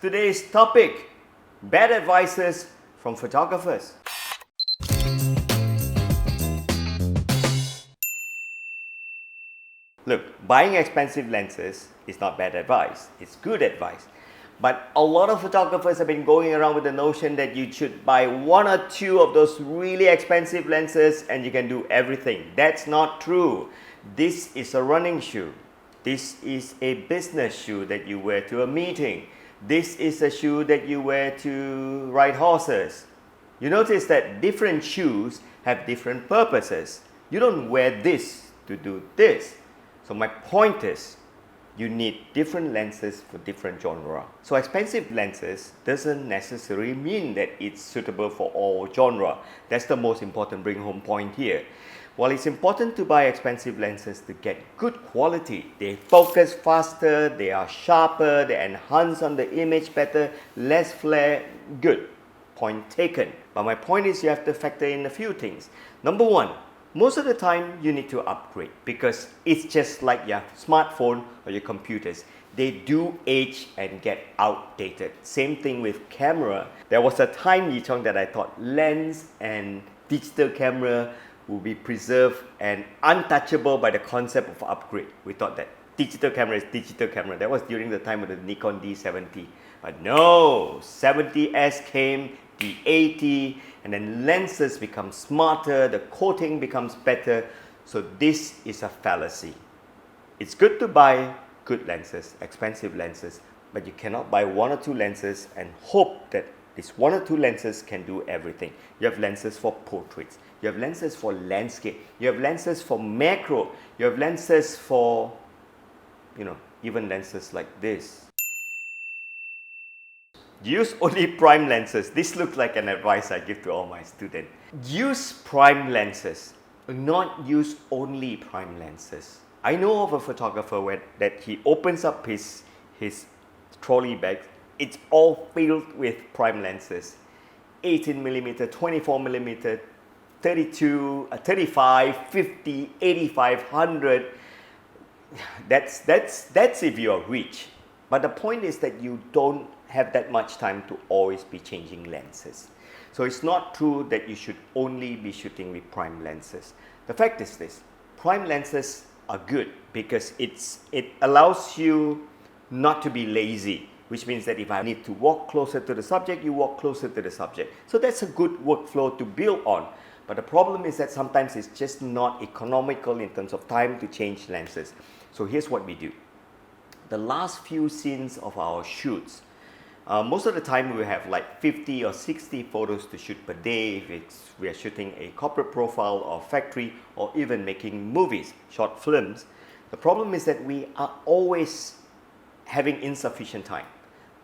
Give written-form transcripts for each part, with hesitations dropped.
Today's topic, bad advices from photographers. Look, buying expensive lenses is not bad advice, it's good advice. But a lot of photographers have been going around with the notion that you should buy one or two of those really expensive lenses and you can do everything. That's not true. This is a running shoe. This is a business shoe that you wear to a meeting. This is a shoe that you wear to ride horses. You notice that different shoes have different purposes. You don't wear this to do this. So my point is, you need different lenses for different genre. So expensive lenses doesn't necessarily mean that it's suitable for all genre. That's the most important bring home point here. While it's important to buy expensive lenses to get good quality, they focus faster, they are sharper, they enhance on the image better, less flare, good. Point taken. But my point is you have to factor in a few things. Number one, most of the time you need to upgrade because it's just like your smartphone or your computers. They do age and get outdated. Same thing with camera. There was a time, Yichong, that I thought lens and digital camera will be preserved and untouchable by the concept of upgrade. We thought that digital camera is digital camera. That was during the time of the Nikon D70. But no, 70S came, the 80, and then lenses become smarter, the coating becomes better. So this is a fallacy. It's good to buy good lenses, expensive lenses, but you cannot buy one or two lenses and hope that these one or two lenses can do everything. You have lenses for portraits, you have lenses for landscape, you have lenses for macro, you have lenses for, even lenses like this. Use only prime lenses. This looks like an advice I give to all my students. Use prime lenses, not use only prime lenses. I know of a photographer that he opens up his trolley bag. It's all filled with prime lenses. 18mm, 24mm, 32, 35, 50, 85, 100. That's if you're rich. But the point is that you don't have that much time to always be changing lenses. So it's not true that you should only be shooting with prime lenses. The fact is this, prime lenses are good because it allows you not to be lazy, which means that if I need to walk closer to the subject, you walk closer to the subject. So that's a good workflow to build on. But the problem is that sometimes it's just not economical in terms of time to change lenses. So here's what we do. The last few scenes of our shoots, most of the time we have like 50 or 60 photos to shoot per day if we are shooting a corporate profile or factory or even making movies, short films. The problem is that we are always having insufficient time.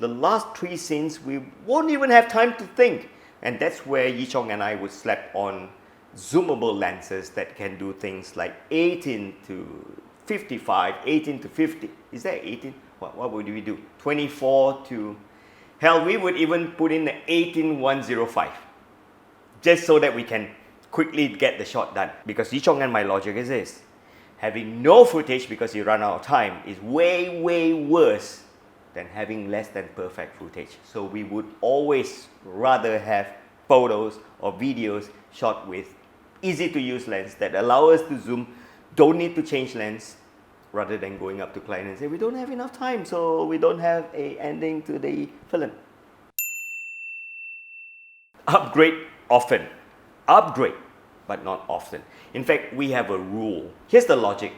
The last 3 scenes we won't even have time to think, and that's where Yichong and I would slap on zoomable lenses that can do things like 18 to 55, 18 to 50. Is that 18? What would we do? 24 to... Hell, we would even put in the 18105 just so that we can quickly get the shot done. Because Yichong and my logic is this: having no footage because you run out of time is way, way worse than having less than perfect footage. So we would always rather have photos or videos shot with easy to use lens that allow us to zoom, don't need to change lens, rather than going up to client and say, we don't have enough time, so we don't have an ending to the film. Upgrade often. Upgrade, but not often. In fact, we have a rule. Here's the logic.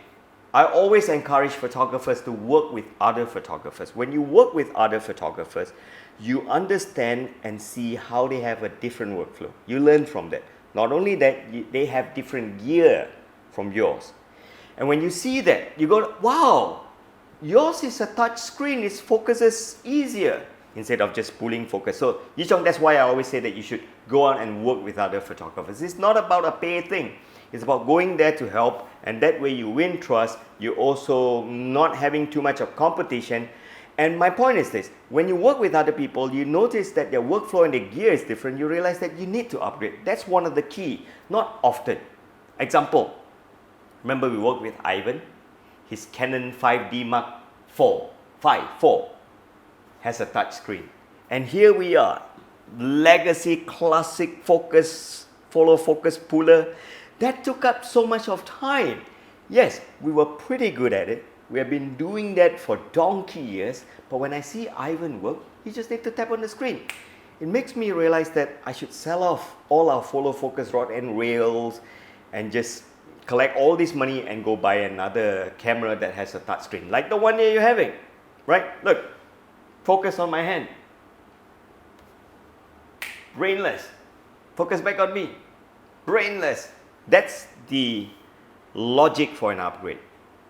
I always encourage photographers to work with other photographers. When you work with other photographers, you understand and see how they have a different workflow. You learn from that. Not only that, they have different gear from yours. And when you see that, you go, wow, yours is a touch screen, it focuses easier instead of just pulling focus. So, Yichong, that's why I always say that you should go out and work with other photographers. It's not about a pay thing. It's about going there to help, and that way you win trust. You're also not having too much of competition. And my point is this, when you work with other people, you notice that their workflow and their gear is different. You realize that you need to upgrade. That's one of the key, not often. Example, remember we worked with Ivan, his Canon 5D Mark IV, 4. has a touch screen. And here we are, legacy classic focus, follow focus puller. That took up so much of time. Yes, we were pretty good at it. We have been doing that for donkey years. But when I see Ivan work, he just need to tap on the screen. It makes me realize that I should sell off all our follow focus rod and rails and just collect all this money and go buy another camera that has a touch screen, like the one that you're having, right? Look, focus on my hand. Brainless. Focus back on me. Brainless. That's the logic for an upgrade.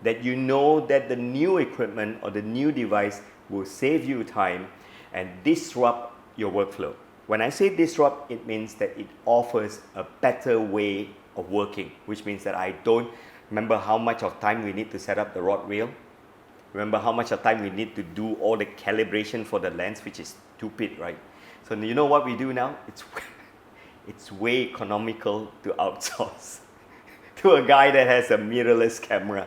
That you know that the new equipment or the new device will save you time and disrupt your workflow. When I say disrupt, it means that it offers a better way of working, which means that I don't remember how much of time we need to set up the rod reel. Remember how much of time we need to do all the calibration for the lens, which is stupid, right? So you know what we do now? It's way economical to outsource to a guy that has a mirrorless camera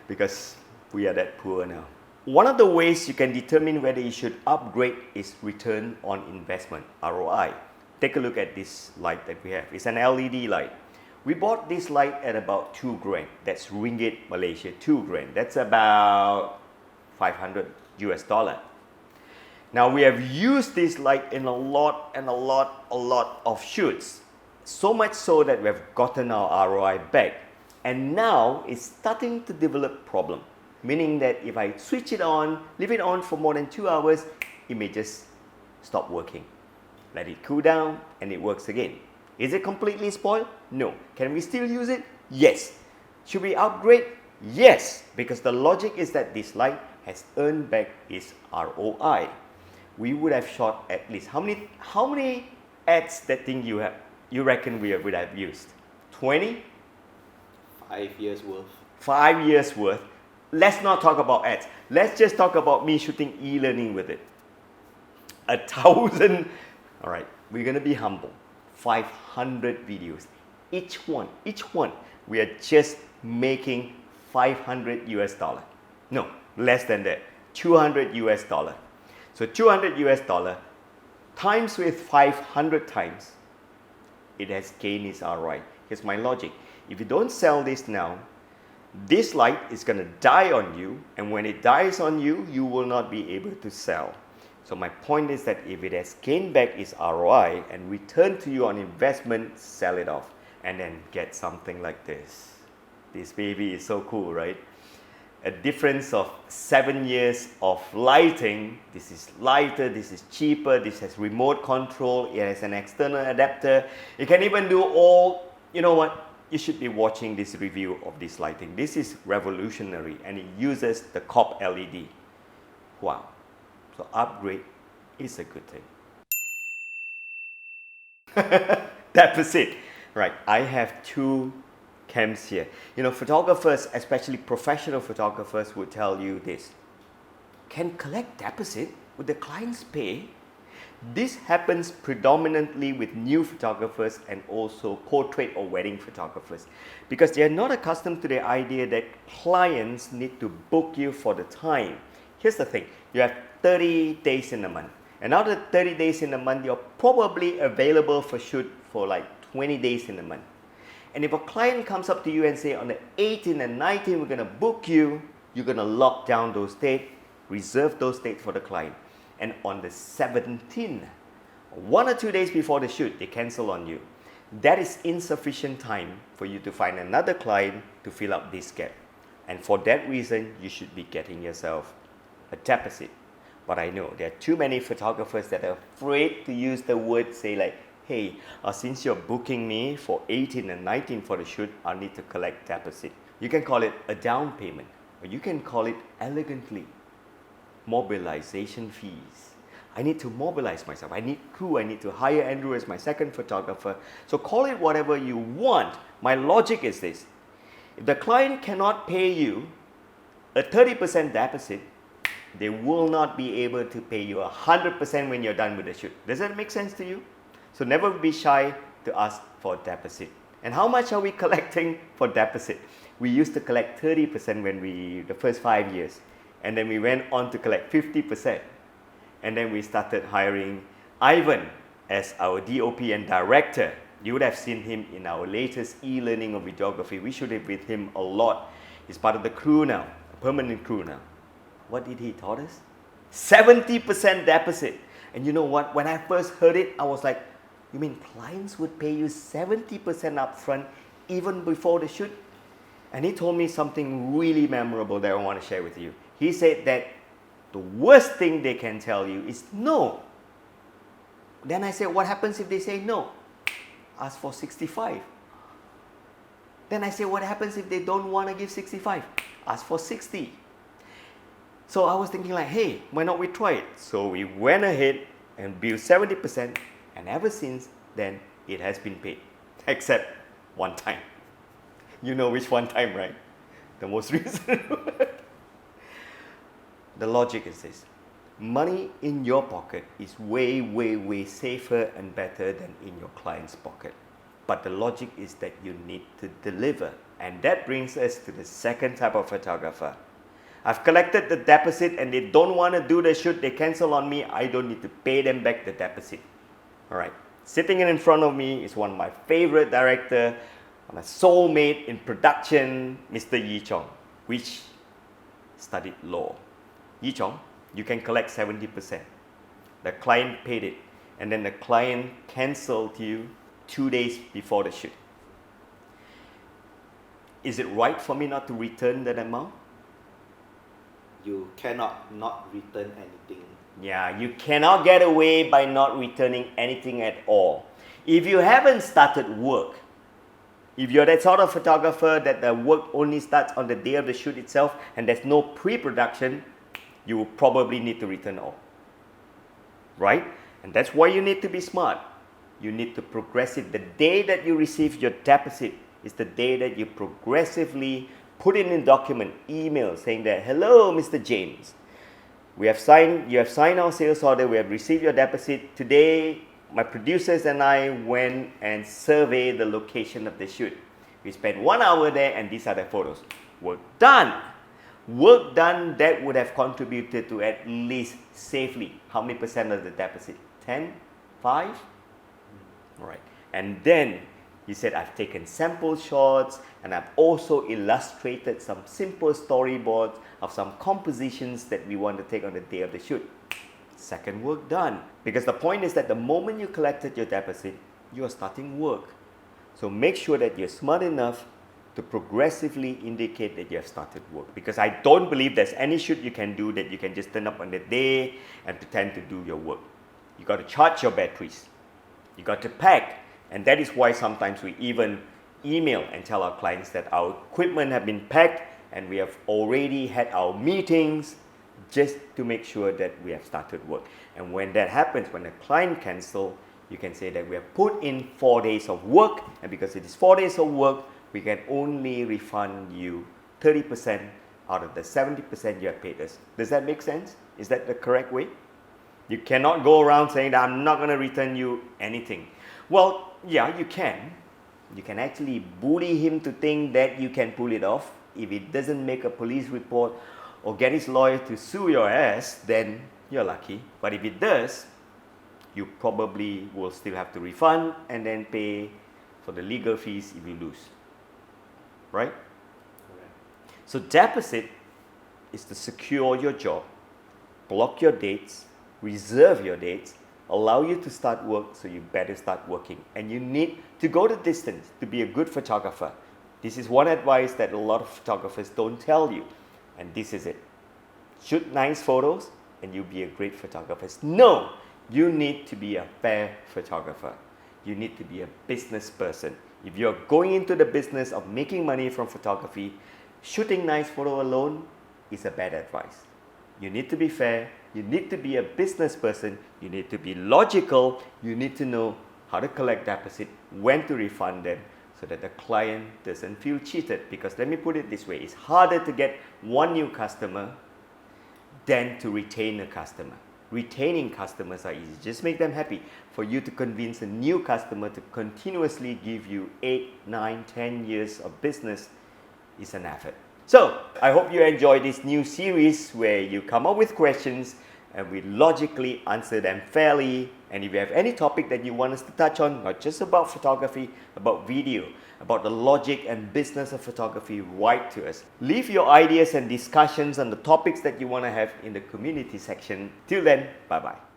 because we are that poor now. One of the ways you can determine whether you should upgrade is return on investment, ROI. Take a look at this light that we have. It's an LED light. We bought this light at about 2 grand. That's ringgit Malaysia, 2 grand. That's about 500 US dollar. Now we have used this light in a lot of shoots. So much so that we have gotten our ROI back. And now it's starting to develop problem. Meaning that if I switch it on, leave it on for more than 2 hours, it may just stop working. Let it cool down and it works again. Is it completely spoiled? No. Can we still use it? Yes. Should we upgrade? Yes. Because the logic is that this light has earned back its ROI. We would have shot at least, how many ads that thing you reckon we would have used? 20? 5 years worth. 5 years worth. Let's not talk about ads. Let's just talk about me shooting e-learning with it. 1,000. All right, we're going to be humble. 500 videos. Each one, we are just making 500 US dollar. No, less than that. 200 US dollar. So 200 US dollar times with 500 times, it has gained its ROI. Here's my logic. If you don't sell this now, this light is going to die on you, and when it dies on you, you will not be able to sell. So my point is that if it has gained back its ROI and returned to you on investment, sell it off and then get something like this. This baby is so cool, right? A difference of 7 years of lighting. This is lighter, this is cheaper, this has remote control, it has an external adapter. You can even do all, you know what? You should be watching this review of this lighting. This is revolutionary and it uses the COP LED. Wow. So upgrade is a good thing. That's it. Right, I have 2 cams here. You know, photographers, especially professional photographers, would tell you this. Can collect deposit? Would the clients pay? This happens predominantly with new photographers and also portrait or wedding photographers because they are not accustomed to the idea that clients need to book you for the time. Here's the thing, you have 30 days in a month, and out of the 30 days in a month, you're probably available for shoot for like 20 days in a month. And if a client comes up to you and say on the 18th and 19th we're going to book you, you're going to lock down those dates, reserve those dates for the client. And on the 17th, 1 or 2 days before the shoot, they cancel on you. That is insufficient time for you to find another client to fill up this gap. And for that reason, you should be getting yourself a deposit. But I know there are too many photographers that are afraid to use the word, say like, hey, since you're booking me for 18 and 19 for the shoot, I'll need to collect deposit. You can call it a down payment, or you can call it elegantly mobilization fees. I need to mobilize myself. I need crew. I need to hire Andrew as my second photographer. So call it whatever you want. My logic is this. If the client cannot pay you a 30% deposit, they will not be able to pay you 100% when you're done with the shoot. Does that make sense to you? So never be shy to ask for a deposit. And how much are we collecting for deposit? We used to collect 30% the first 5 years. And then we went on to collect 50%. And then we started hiring Ivan as our DOP and director. You would have seen him in our latest e-learning of videography. We shoot it with him a lot. He's part of the crew now, a permanent crew now. What did he taught us? 70% deposit. And you know what? When I first heard it, I was like, you mean clients would pay you 70% upfront even before the shoot? And he told me something really memorable that I want to share with you. He said that the worst thing they can tell you is no. Then I said, what happens if they say no? Ask for 65. Then I said, what happens if they don't want to give 65? Ask for 60. So I was thinking like, hey, why not we try it? So we went ahead and built 70%, and ever since then, it has been paid. Except one time. You know which one time, right? The most recent. The logic is this. Money in your pocket is way, way, way safer and better than in your client's pocket. But the logic is that you need to deliver. And that brings us to the second type of photographer. I've collected the deposit and they don't want to do the shoot, they cancel on me, I don't need to pay them back the deposit. Alright, sitting in front of me is one of my favorite directors, my soulmate in production, Mr. Yi Chong, which studied law. Yi Chong, you can collect 70%. The client paid it, and then the client cancelled you 2 days before the shoot. Is it right for me not to return that amount? You cannot not return anything. Yeah, you cannot get away by not returning anything at all. If you haven't started work, if you're that sort of photographer that the work only starts on the day of the shoot itself and there's no pre-production, you will probably need to return all. Right? And that's why you need to be smart. You need to progressive. The day that you receive your deposit is the day that you progressively put in a document, email saying that, hello, Mr. James. You have signed our sales order, we have received your deposit. Today, my producers and I went and surveyed the location of the shoot. We spent 1 hour there and these are the photos. Work done. Work done that would have contributed to at least safely. How many percent of the deposit? 10? 5? All right. And then he said, I've taken sample shots and I've also illustrated some simple storyboards of some compositions that we want to take on the day of the shoot. Second work done. Because the point is that the moment you collected your deposit, you are starting work. So make sure that you're smart enough to progressively indicate that you have started work. Because I don't believe there's any shoot you can do that you can just turn up on the day and pretend to do your work. You got to charge your batteries. You got to pack. And that is why sometimes we even email and tell our clients that our equipment have been packed and we have already had our meetings just to make sure that we have started work. And when that happens, when a client cancels, you can say that we have put in 4 days of work, and because it is 4 days of work, we can only refund you 30% out of the 70% you have paid us. Does that make sense? Is that the correct way? You cannot go around saying that I'm not going to return you anything. Well, yeah, you can. You can actually bully him to think that you can pull it off. If it doesn't make a police report or get his lawyer to sue your ass, then you're lucky. But if it does, you probably will still have to refund and then pay for the legal fees if you lose. Right? Correct. So deposit is to secure your job, block your dates, reserve your dates, allow you to start work, so you better start working. And you need to go the distance to be a good photographer. This is one advice that a lot of photographers don't tell you. And this is it. Shoot nice photos and you'll be a great photographer. No, you need to be a fair photographer. You need to be a business person. If you're going into the business of making money from photography, shooting nice photo alone is a bad advice. You need to be fair. You need to be a business person. You need to be logical. You need to know how to collect deposit, when to refund them, so that the client doesn't feel cheated. Because let me put it this way, it's harder to get one new customer than to retain a customer. Retaining customers are easy. Just make them happy. For you to convince a new customer to continuously give you 8, 9, 10 years of business is an effort. So, I hope you enjoy this new series where you come up with questions and we logically answer them fairly. And if you have any topic that you want us to touch on, not just about photography, about video, about the logic and business of photography, write to us. Leave your ideas and discussions on the topics that you want to have in the community section. Till then, bye bye.